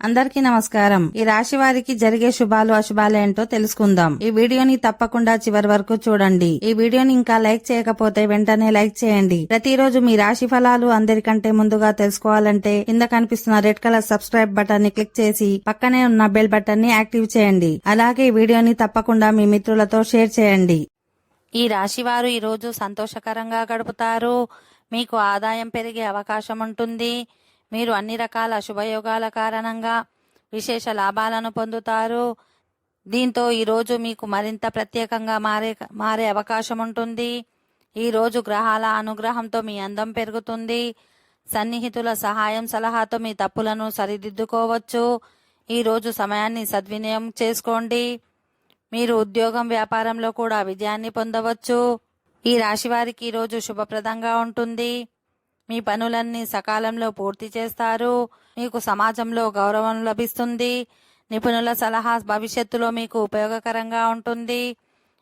అందరికీ నమస్కారం. ఈ రాశి వారికి జరిగే శుభాలు అశుభాలు ఏంటో తెలుసుకుందాం. ఈ వీడియోని తప్పకుండా చివరి వరకు చూడండి. ఈ వీడియోని ఇంకా లైక్ చేయకపోతే వెంటనే లైక్ చేయండి. ప్రతిరోజు మీ రాశి ఫలాలు అందరికంటే ముందుగా తెలుసుకోవాలంటే కింద కనిపిస్తున్న రెడ్ కలర్ సబ్స్క్రైబ్ బటన్ ని క్లిక్ చేసి పక్కనే ఉన్న బెల్ బటన్ ని యాక్టివ్ చేయండి. అలాగే ఈ వీడియోని తప్పకుండా మీ మిత్రులతో షేర్ చేయండి. ఈ రాశి వారు ఈ రోజు సంతోషకరంగా గడుపుతారు. మీకు ఆదాయం పెరిగే అవకాశం ఉంటుంది. మీరు అన్ని రకాల శుభయోగాల కారణంగా విశేష లాభాలను పొందుతారు. దీంతో ఈరోజు మీకు మరింత ప్రత్యేకంగా మారే అవకాశం ఉంటుంది. ఈరోజు గ్రహాల అనుగ్రహంతో మీ అందం పెరుగుతుంది. సన్నిహితుల సహాయం సలహాతో మీ తప్పులను సరిదిద్దుకోవచ్చు. ఈరోజు సమయాన్ని సద్వినియోగం చేసుకోండి. మీరు ఉద్యోగం వ్యాపారంలో కూడా విజయాన్ని పొందవచ్చు. ఈ రాశి వారికి ఈరోజు శుభప్రదంగా ఉంటుంది. మీ పనులన్నీ సకాలంలో పూర్తి చేస్తారు. మీకు సమాజంలో గౌరవం లభిస్తుంది. నిపుణుల సలహా భవిష్యత్తులో మీకు ఉపయోగకరంగా ఉంటుంది.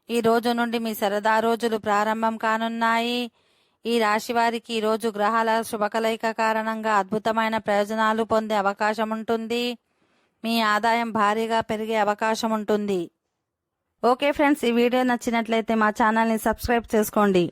ఈ రోజు నుండి మీ సరదా రోజులు ప్రారంభం కానున్నాయి. ఈ రాశి వారికి ఈ రోజు గ్రహాల శుభకలయిక కారణంగా అద్భుతమైన ప్రయోజనాలు పొందే అవకాశం ఉంటుంది. మీ ఆదాయం భారీగా పెరిగే అవకాశం ఉంటుంది. ఓకే ఫ్రెండ్స్, ఈ వీడియో నచ్చినట్లయితే మా ఛానల్ని సబ్స్క్రైబ్ చేసుకోండి.